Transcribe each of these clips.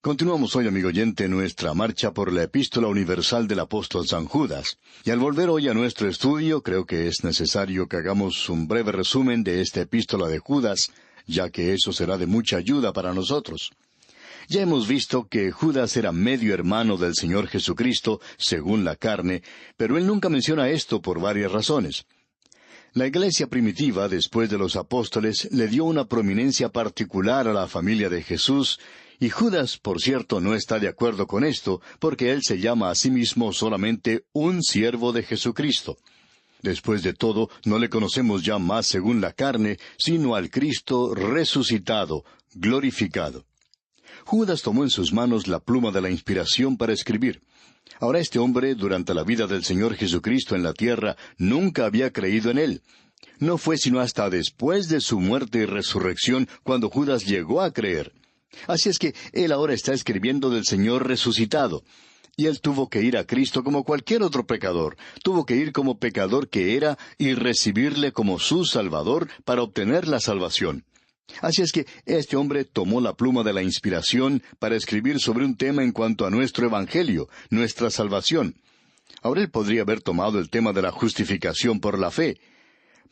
Continuamos hoy, amigo oyente, nuestra marcha por la Epístola Universal del Apóstol San Judas. Y al volver hoy a nuestro estudio, creo que es necesario que hagamos un breve resumen de esta Epístola de Judas, ya que eso será de mucha ayuda para nosotros. Ya hemos visto que Judas era medio hermano del Señor Jesucristo, según la carne, pero él nunca menciona esto por varias razones. La iglesia primitiva, después de los apóstoles, le dio una prominencia particular a la familia de Jesús, y Judas, por cierto, no está de acuerdo con esto, porque él se llama a sí mismo solamente un siervo de Jesucristo. Después de todo, no le conocemos ya más según la carne, sino al Cristo resucitado, glorificado. Judas tomó en sus manos la pluma de la inspiración para escribir. Ahora este hombre, durante la vida del Señor Jesucristo en la tierra, nunca había creído en Él. No fue sino hasta después de su muerte y resurrección cuando Judas llegó a creer. Así es que él ahora está escribiendo del Señor resucitado. Y él tuvo que ir a Cristo como cualquier otro pecador. Tuvo que ir como pecador que era y recibirle como su Salvador para obtener la salvación. Así es que este hombre tomó la pluma de la inspiración para escribir sobre un tema en cuanto a nuestro Evangelio, nuestra salvación. Ahora él podría haber tomado el tema de la justificación por la fe.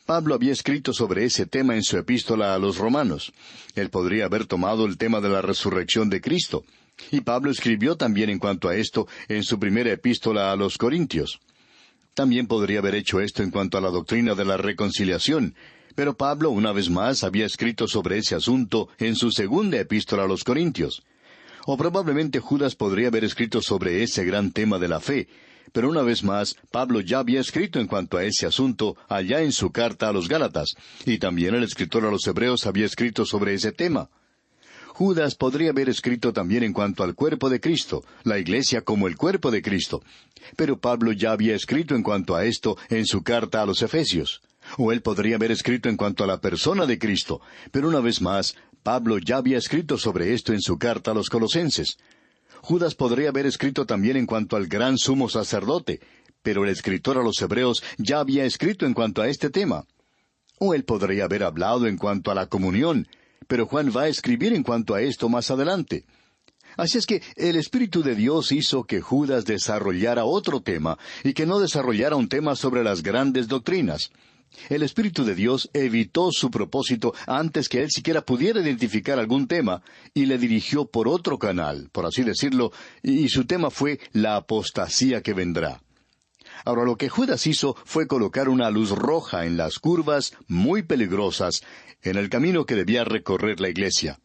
Pablo había escrito sobre ese tema en su epístola a los Romanos. Él podría haber tomado el tema de la resurrección de Cristo. Y Pablo escribió también en cuanto a esto en su primera epístola a los Corintios. También podría haber hecho esto en cuanto a la doctrina de la reconciliación. Pero Pablo, una vez más, había escrito sobre ese asunto en su segunda epístola a los Corintios. O probablemente Judas podría haber escrito sobre ese gran tema de la fe. Pero una vez más, Pablo ya había escrito en cuanto a ese asunto allá en su carta a los Gálatas, y también el escritor a los Hebreos había escrito sobre ese tema. Judas podría haber escrito también en cuanto al cuerpo de Cristo, la iglesia como el cuerpo de Cristo. Pero Pablo ya había escrito en cuanto a esto en su carta a los Efesios. O él podría haber escrito en cuanto a la persona de Cristo, pero una vez más, Pablo ya había escrito sobre esto en su carta a los Colosenses. Judas podría haber escrito también en cuanto al gran sumo sacerdote, pero el escritor a los Hebreos ya había escrito en cuanto a este tema. O él podría haber hablado en cuanto a la comunión, pero Juan va a escribir en cuanto a esto más adelante. Así es que el Espíritu de Dios hizo que Judas desarrollara otro tema, y que no desarrollara un tema sobre las grandes doctrinas. El Espíritu de Dios evitó su propósito antes que él siquiera pudiera identificar algún tema, y le dirigió por otro canal, por así decirlo, y su tema fue la apostasía que vendrá. Ahora, lo que Judas hizo fue colocar una luz roja en las curvas muy peligrosas, en el camino que debía recorrer la iglesia.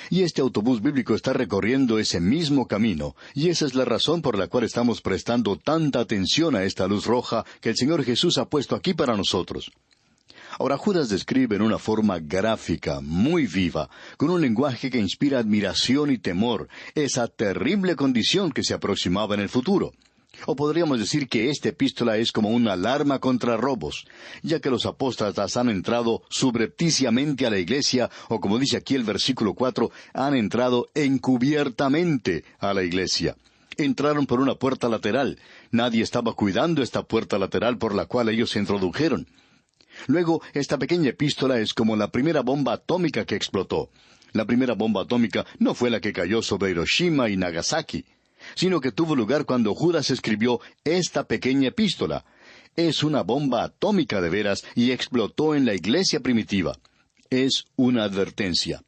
Y este autobús bíblico está recorriendo ese mismo camino, y esa es la razón por la cual estamos prestando tanta atención a esta luz roja que el Señor Jesús ha puesto aquí para nosotros. Ahora, Judas describe en una forma gráfica, muy viva, con un lenguaje que inspira admiración y temor, esa terrible condición que se aproximaba en el futuro. O podríamos decir que esta epístola es como una alarma contra robos, ya que los apóstatas han entrado subrepticiamente a la iglesia, o como dice aquí el versículo 4, han entrado encubiertamente a la iglesia. Entraron por una puerta lateral. Nadie estaba cuidando esta puerta lateral por la cual ellos se introdujeron. Luego, esta pequeña epístola es como la primera bomba atómica que explotó. La primera bomba atómica no fue la que cayó sobre Hiroshima y Nagasaki, sino que tuvo lugar cuando Judas escribió esta pequeña epístola. Es una bomba atómica de veras y explotó en la iglesia primitiva. Es una advertencia.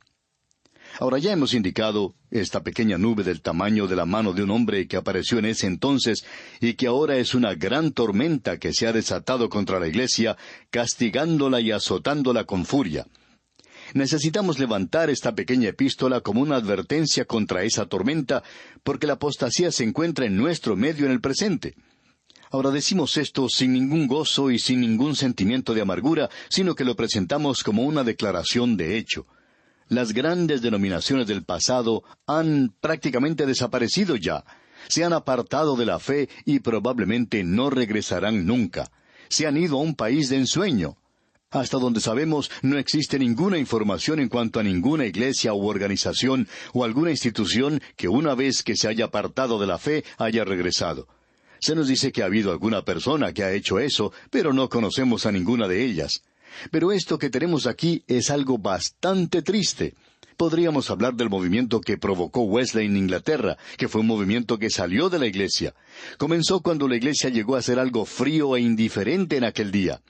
Ahora ya hemos indicado esta pequeña nube del tamaño de la mano de un hombre que apareció en ese entonces y que ahora es una gran tormenta que se ha desatado contra la iglesia, castigándola y azotándola con furia. Necesitamos levantar esta pequeña epístola como una advertencia contra esa tormenta, porque la apostasía se encuentra en nuestro medio en el presente. Ahora decimos esto sin ningún gozo y sin ningún sentimiento de amargura, sino que lo presentamos como una declaración de hecho. Las grandes denominaciones del pasado han prácticamente desaparecido ya. Se han apartado de la fe y probablemente no regresarán nunca. Se han ido a un país de ensueño. Hasta donde sabemos, no existe ninguna información en cuanto a ninguna iglesia u organización o alguna institución que una vez que se haya apartado de la fe haya regresado. Se nos dice que ha habido alguna persona que ha hecho eso, pero no conocemos a ninguna de ellas. Pero esto que tenemos aquí es algo bastante triste. Podríamos hablar del movimiento que provocó Wesley en Inglaterra, que fue un movimiento que salió de la iglesia. Comenzó cuando la iglesia llegó a ser algo frío e indiferente en aquel día.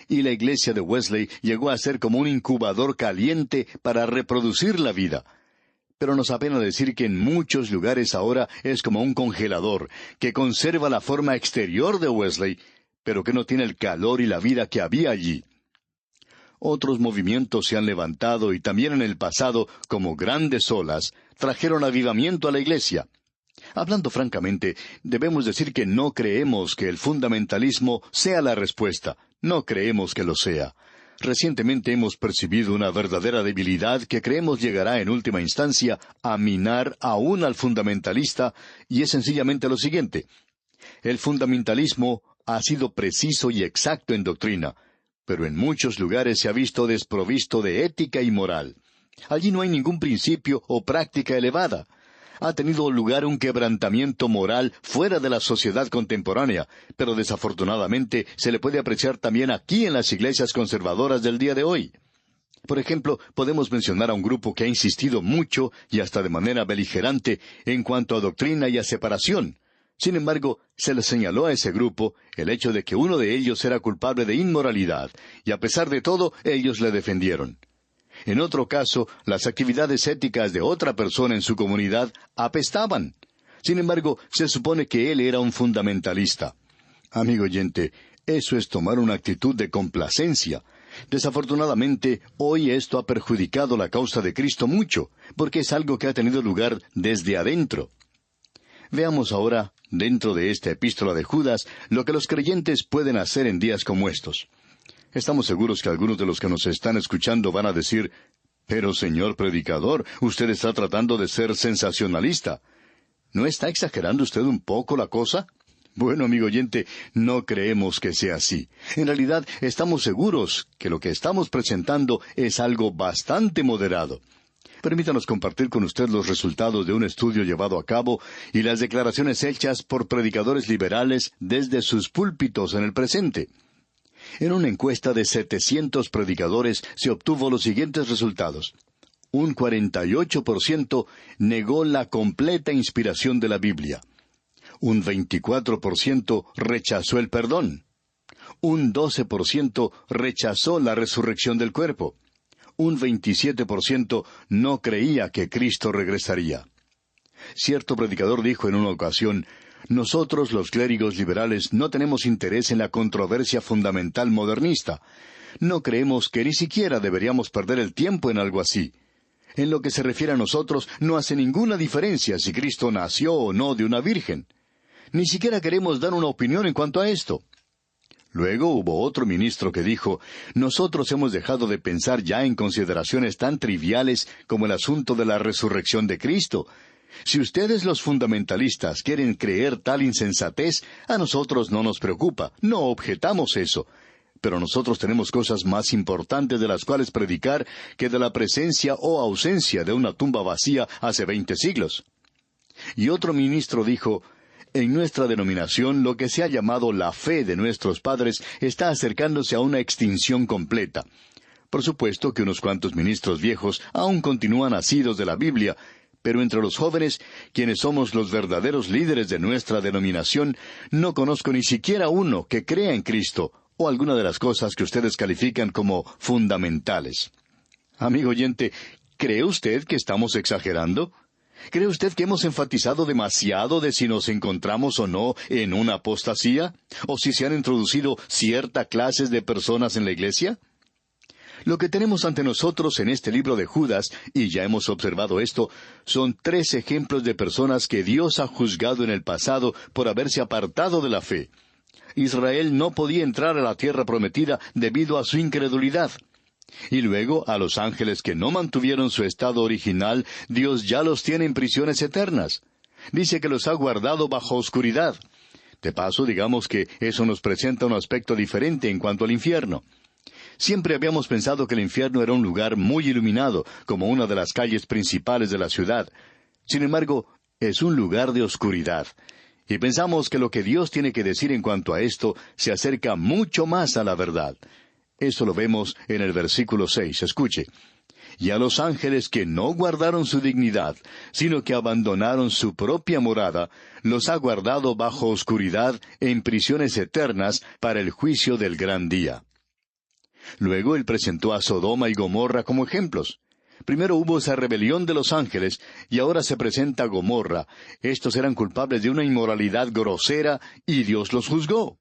Y la iglesia de Wesley llegó a ser como un incubador caliente para reproducir la vida. Pero nos apena decir que en muchos lugares ahora es como un congelador, que conserva la forma exterior de Wesley, pero que no tiene el calor y la vida que había allí. Otros movimientos se han levantado y también en el pasado, como grandes olas, trajeron avivamiento a la iglesia. Hablando francamente, debemos decir que no creemos que el fundamentalismo sea la respuesta. No creemos que lo sea. Recientemente hemos percibido una verdadera debilidad que creemos llegará en última instancia a minar aún al fundamentalista, y es sencillamente lo siguiente. El fundamentalismo ha sido preciso y exacto en doctrina, pero en muchos lugares se ha visto desprovisto de ética y moral. Allí no hay ningún principio o práctica elevada. Ha tenido lugar un quebrantamiento moral fuera de la sociedad contemporánea, pero desafortunadamente se le puede apreciar también aquí en las iglesias conservadoras del día de hoy. Por ejemplo, podemos mencionar a un grupo que ha insistido mucho y hasta de manera beligerante en cuanto a doctrina y a separación. Sin embargo, se le señaló a ese grupo el hecho de que uno de ellos era culpable de inmoralidad, y a pesar de todo, ellos le defendieron. En otro caso, las actividades éticas de otra persona en su comunidad apestaban. Sin embargo, se supone que él era un fundamentalista. Amigo oyente, eso es tomar una actitud de complacencia. Desafortunadamente, hoy esto ha perjudicado la causa de Cristo mucho, porque es algo que ha tenido lugar desde adentro. Veamos ahora, dentro de esta epístola de Judas, lo que los creyentes pueden hacer en días como estos. Estamos seguros que algunos de los que nos están escuchando van a decir, «Pero, señor predicador, usted está tratando de ser sensacionalista. ¿No está exagerando usted un poco la cosa?» Bueno, amigo oyente, no creemos que sea así. En realidad, estamos seguros que lo que estamos presentando es algo bastante moderado. Permítanos compartir con usted los resultados de un estudio llevado a cabo y las declaraciones hechas por predicadores liberales desde sus púlpitos en el presente. En una encuesta de 700 predicadores se obtuvo los siguientes resultados. Un 48% negó la completa inspiración de la Biblia. Un 24% rechazó el perdón. Un 12% rechazó la resurrección del cuerpo. Un 27% no creía que Cristo regresaría. Cierto predicador dijo en una ocasión, «Nosotros, los clérigos liberales, no tenemos interés en la controversia fundamental modernista. No creemos que ni siquiera deberíamos perder el tiempo en algo así. En lo que se refiere a nosotros, no hace ninguna diferencia si Cristo nació o no de una virgen. Ni siquiera queremos dar una opinión en cuanto a esto». Luego hubo otro ministro que dijo, «Nosotros hemos dejado de pensar ya en consideraciones tan triviales como el asunto de la resurrección de Cristo. Si ustedes los fundamentalistas quieren creer tal insensatez, a nosotros no nos preocupa, no objetamos eso. Pero nosotros tenemos cosas más importantes de las cuales predicar que de la presencia o ausencia de una tumba vacía hace 20 siglos. Y otro ministro dijo, «En nuestra denominación lo que se ha llamado la fe de nuestros padres está acercándose a una extinción completa». Por supuesto que unos cuantos ministros viejos aún continúan asidos de la Biblia, pero entre los jóvenes, quienes somos los verdaderos líderes de nuestra denominación, no conozco ni siquiera uno que crea en Cristo, o alguna de las cosas que ustedes califican como fundamentales. Amigo oyente, ¿cree usted que estamos exagerando? ¿Cree usted que hemos enfatizado demasiado de si nos encontramos o no en una apostasía? ¿O si se han introducido ciertas clases de personas en la iglesia? Lo que tenemos ante nosotros en este libro de Judas, y ya hemos observado esto, son 3 ejemplos de personas que Dios ha juzgado en el pasado por haberse apartado de la fe. Israel no podía entrar a la tierra prometida debido a su incredulidad. Y luego, a los ángeles que no mantuvieron su estado original, Dios ya los tiene en prisiones eternas. Dice que los ha guardado bajo oscuridad. De paso, digamos que eso nos presenta un aspecto diferente en cuanto al infierno. Siempre habíamos pensado que el infierno era un lugar muy iluminado, como una de las calles principales de la ciudad. Sin embargo, es un lugar de oscuridad. Y pensamos que lo que Dios tiene que decir en cuanto a esto se acerca mucho más a la verdad. Eso lo vemos en el versículo 6. Escuche. y a los ángeles que no guardaron su dignidad, sino que abandonaron su propia morada, los ha guardado bajo oscuridad en prisiones eternas para el juicio del gran día. Luego él presentó a Sodoma y Gomorra como ejemplos. Primero hubo esa rebelión de los ángeles, y ahora se presenta Gomorra. Estos eran culpables de una inmoralidad grosera, y Dios los juzgó.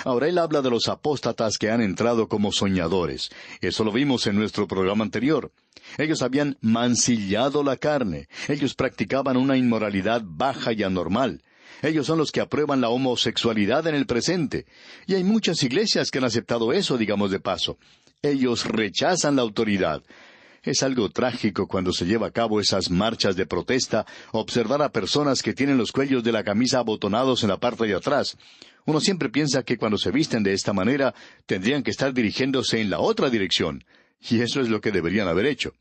Ahora él habla de los apóstatas que han entrado como soñadores. Eso lo vimos en nuestro programa anterior. Ellos habían mancillado la carne. Ellos practicaban una inmoralidad baja y anormal. Ellos son los que aprueban la homosexualidad en el presente. Y hay muchas iglesias que han aceptado eso, digamos de paso. Ellos rechazan la autoridad. Es algo trágico cuando se lleva a cabo esas marchas de protesta, observar a personas que tienen los cuellos de la camisa abotonados en la parte de atrás. Uno siempre piensa que cuando se visten de esta manera, tendrían que estar dirigiéndose en la otra dirección. Y eso es lo que deberían haber hecho.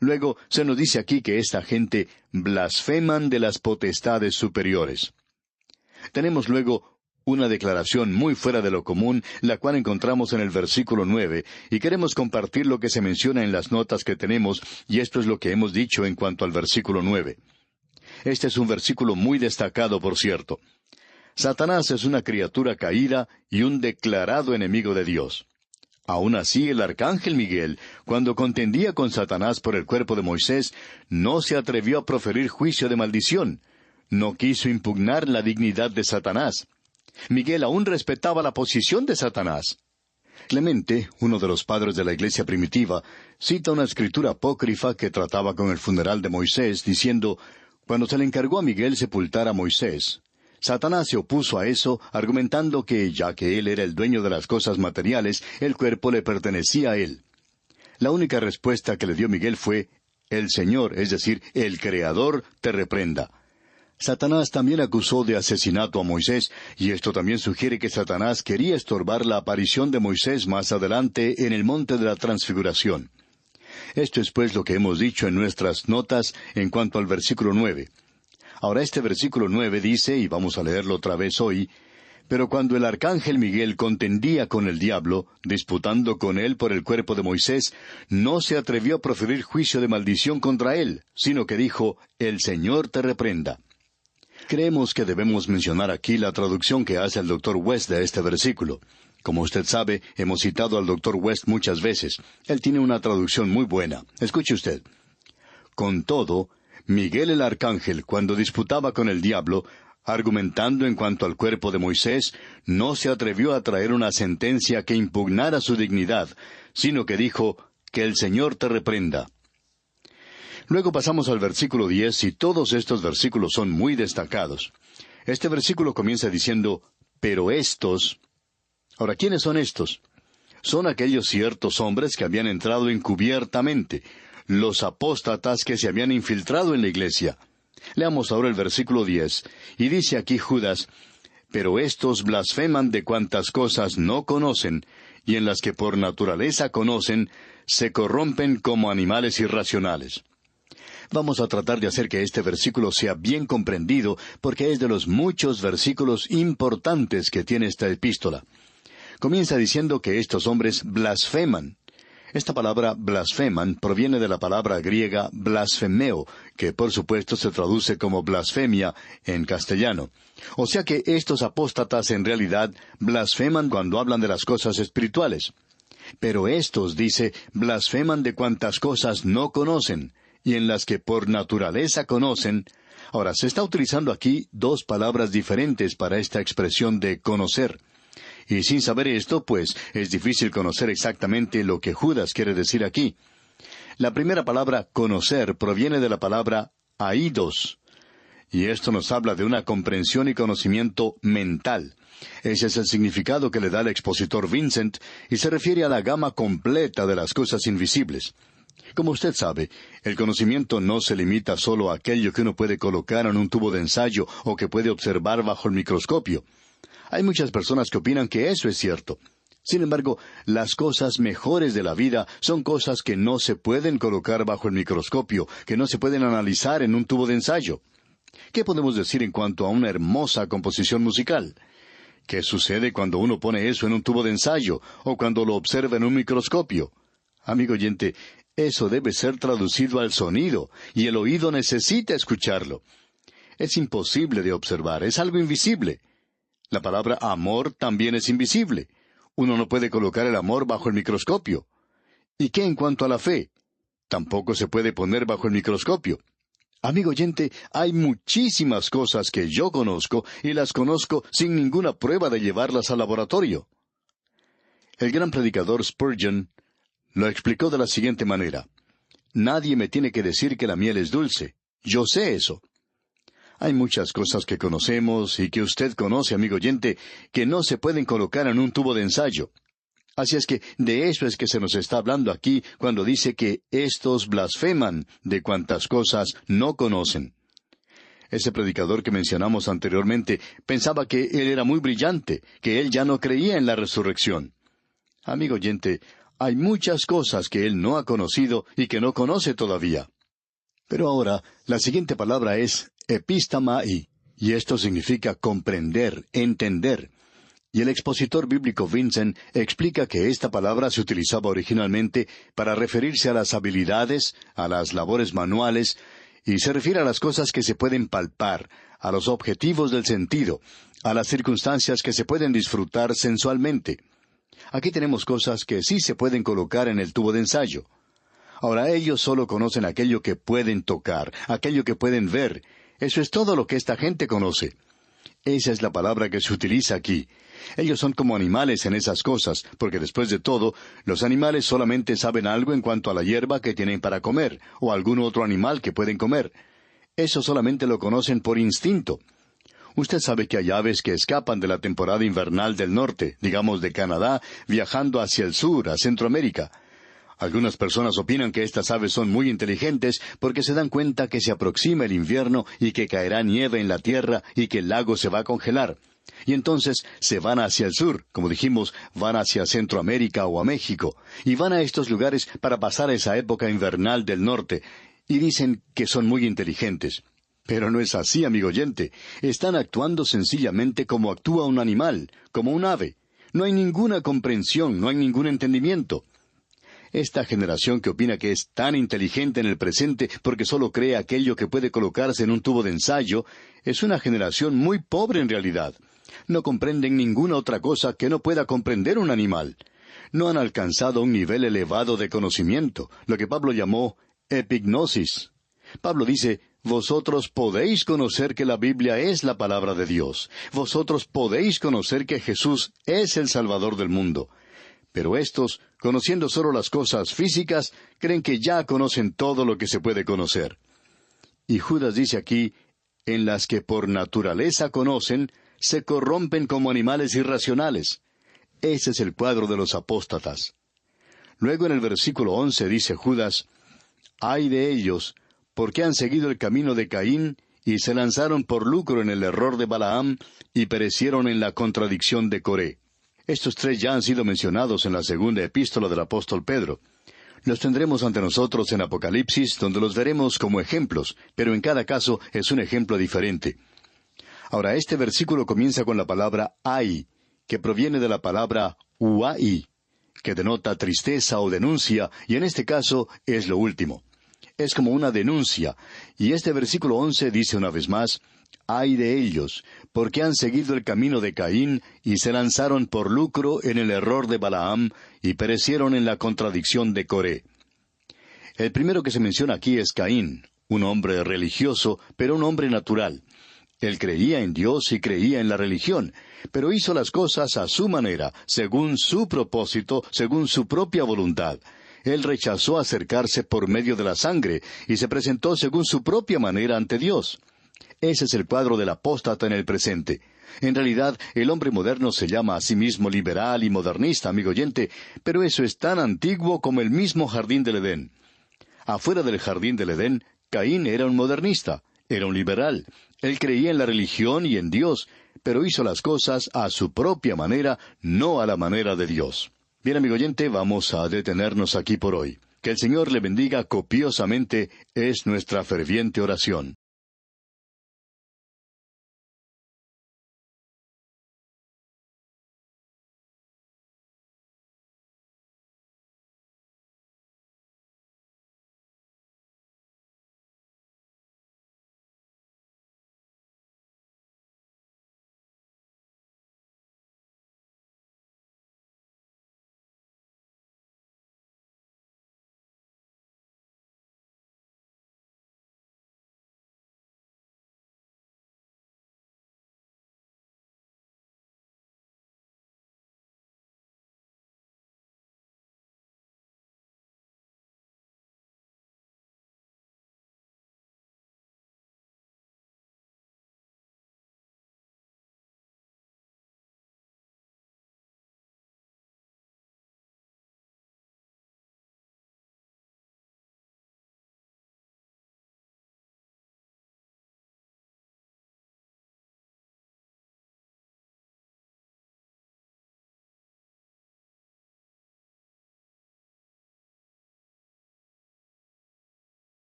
Luego, se nos dice aquí que esta gente blasfeman de las potestades superiores. Tenemos luego una declaración muy fuera de lo común, la cual encontramos en el versículo 9, y queremos compartir lo que se menciona en las notas que tenemos, y esto es lo que hemos dicho en cuanto al versículo 9. Este es un versículo muy destacado, por cierto. Satanás es una criatura caída y un declarado enemigo de Dios. Aun así, el arcángel Miguel, cuando contendía con Satanás por el cuerpo de Moisés, no se atrevió a proferir juicio de maldición. No quiso impugnar la dignidad de Satanás. Miguel aún respetaba la posición de Satanás. Clemente, uno de los padres de la iglesia primitiva, cita una escritura apócrifa que trataba con el funeral de Moisés, diciendo, cuando se le encargó a Miguel sepultar a Moisés, Satanás se opuso a eso, argumentando que, ya que él era el dueño de las cosas materiales, el cuerpo le pertenecía a él. La única respuesta que le dio Miguel fue, el Señor, es decir, el Creador, te reprenda. Satanás también acusó de asesinato a Moisés, y esto también sugiere que Satanás quería estorbar la aparición de Moisés más adelante en el monte de la Transfiguración. Esto es pues lo que hemos dicho en nuestras notas en cuanto al versículo 9. Ahora este versículo 9 dice, y vamos a leerlo otra vez hoy, pero cuando el arcángel Miguel contendía con el diablo, disputando con él por el cuerpo de Moisés, no se atrevió a proferir juicio de maldición contra él, sino que dijo, el Señor te reprenda. Creemos que debemos mencionar aquí la traducción que hace el Dr. West de este versículo. Como usted sabe, hemos citado al Dr. West muchas veces. Él tiene una traducción muy buena. Escuche usted. Con todo, Miguel el arcángel, cuando disputaba con el diablo, argumentando en cuanto al cuerpo de Moisés, no se atrevió a traer una sentencia que impugnara su dignidad, sino que dijo, que el Señor te reprenda. Luego pasamos al versículo 10, y todos estos versículos son muy destacados. Este versículo comienza diciendo, pero estos... Ahora, ¿quiénes son estos? Son aquellos ciertos hombres que habían entrado encubiertamente, los apóstatas que se habían infiltrado en la iglesia. Leamos ahora el versículo 10, y dice aquí Judas, pero estos blasfeman de cuantas cosas no conocen, y en las que por naturaleza conocen, se corrompen como animales irracionales. Vamos a tratar de hacer que este versículo sea bien comprendido, porque es de los muchos versículos importantes que tiene esta epístola. Comienza diciendo que estos hombres blasfeman. Esta palabra blasfeman proviene de la palabra griega blasfemeo, que por supuesto se traduce como blasfemia en castellano. O sea que estos apóstatas en realidad blasfeman cuando hablan de las cosas espirituales. Pero estos, dice, blasfeman de cuantas cosas no conocen, y en las que por naturaleza conocen. Ahora, se está utilizando aquí dos palabras diferentes para esta expresión de conocer. Y sin saber esto, pues, es difícil conocer exactamente lo que Judas quiere decir aquí. La primera palabra conocer proviene de la palabra aidos. Y esto nos habla de una comprensión y conocimiento mental. Ese es el significado que le da el expositor Vincent, y se refiere a la gama completa de las cosas invisibles. Como usted sabe, el conocimiento no se limita solo a aquello que uno puede colocar en un tubo de ensayo o que puede observar bajo el microscopio. Hay muchas personas que opinan que eso es cierto. Sin embargo, las cosas mejores de la vida son cosas que no se pueden colocar bajo el microscopio, que no se pueden analizar en un tubo de ensayo. ¿Qué podemos decir en cuanto a una hermosa composición musical? ¿Qué sucede cuando uno pone eso en un tubo de ensayo o cuando lo observa en un microscopio? Amigo oyente, Eso debe ser traducido al sonido, y el oído necesita escucharlo. Es imposible de observar, es algo invisible. La palabra amor también es invisible. Uno no puede colocar el amor bajo el microscopio. ¿Y qué en cuanto a la fe? Tampoco se puede poner bajo el microscopio. Amigo oyente, hay muchísimas cosas que yo conozco y las conozco sin ninguna prueba de llevarlas al laboratorio. El gran predicador Spurgeon lo explicó de la siguiente manera: nadie me tiene que decir que la miel es dulce. Yo sé eso. Hay muchas cosas que conocemos y que usted conoce, amigo oyente, que no se pueden colocar en un tubo de ensayo. Así es que de eso es que se nos está hablando aquí cuando dice que estos blasfeman de cuantas cosas no conocen. Ese predicador que mencionamos anteriormente pensaba que él era muy brillante, que él ya no creía en la resurrección. Amigo oyente, hay muchas cosas que él no ha conocido y que no conoce todavía. Pero ahora, la siguiente palabra es epistamai, y esto significa comprender, entender. Y el expositor bíblico Vincent explica que esta palabra se utilizaba originalmente para referirse a las habilidades, a las labores manuales, y se refiere a las cosas que se pueden palpar, a los objetivos del sentido, a las circunstancias que se pueden disfrutar sensualmente. Aquí tenemos cosas que sí se pueden colocar en el tubo de ensayo. Ahora ellos solo conocen aquello que pueden tocar, aquello que pueden ver. Eso es todo lo que esta gente conoce. Esa es la palabra que se utiliza aquí. Ellos son como animales en esas cosas, porque después de todo, los animales solamente saben algo en cuanto a la hierba que tienen para comer, o algún otro animal que pueden comer. Eso solamente lo conocen por instinto. Usted sabe que hay aves que escapan de la temporada invernal del norte, digamos de Canadá, viajando hacia el sur, a Centroamérica. Algunas personas opinan que estas aves son muy inteligentes porque se dan cuenta que se aproxima el invierno y que caerá nieve en la tierra y que el lago se va a congelar. Y entonces se van hacia el sur, como dijimos, van hacia Centroamérica o a México, y van a estos lugares para pasar esa época invernal del norte, y dicen que son muy inteligentes. Pero no es así, amigo oyente. Están actuando sencillamente como actúa un animal, como un ave. No hay ninguna comprensión, no hay ningún entendimiento. Esta generación que opina que es tan inteligente en el presente porque solo cree aquello que puede colocarse en un tubo de ensayo, es una generación muy pobre en realidad. No comprenden ninguna otra cosa que no pueda comprender un animal. No han alcanzado un nivel elevado de conocimiento, lo que Pablo llamó epignosis. Pablo dice: vosotros podéis conocer que la Biblia es la palabra de Dios. Vosotros podéis conocer que Jesús es el Salvador del mundo. Pero estos, conociendo solo las cosas físicas, creen que ya conocen todo lo que se puede conocer. Y Judas dice aquí: en las que por naturaleza conocen, se corrompen como animales irracionales. Ese es el cuadro de los apóstatas. Luego en el versículo 11 dice Judas: ay de ellos, porque han seguido el camino de Caín, y se lanzaron por lucro en el error de Balaam, y perecieron en la contradicción de Coré. Estos tres ya han sido mencionados en la segunda epístola del apóstol Pedro. Los tendremos ante nosotros en Apocalipsis, donde los veremos como ejemplos, pero en cada caso es un ejemplo diferente. Ahora, este versículo comienza con la palabra ay, que proviene de la palabra uai, que denota tristeza o denuncia, y en este caso es lo último. Es como una denuncia, y este versículo 11 dice una vez más: ay de ellos, porque han seguido el camino de Caín, y se lanzaron por lucro en el error de Balaam, y perecieron en la contradicción de Coré. El primero que se menciona aquí es Caín, un hombre religioso, pero un hombre natural. Él creía en Dios y creía en la religión, pero hizo las cosas a su manera, según su propósito, según su propia voluntad. Él rechazó acercarse por medio de la sangre, y se presentó según su propia manera ante Dios. Ese es el cuadro del apóstata en el presente. En realidad, el hombre moderno se llama a sí mismo liberal y modernista, amigo oyente, pero eso es tan antiguo como el mismo jardín del Edén. Afuera del jardín del Edén, Caín era un modernista, era un liberal. Él creía en la religión y en Dios, pero hizo las cosas a su propia manera, no a la manera de Dios. Bien, amigo oyente, vamos a detenernos aquí por hoy. Que el Señor le bendiga copiosamente es nuestra ferviente oración.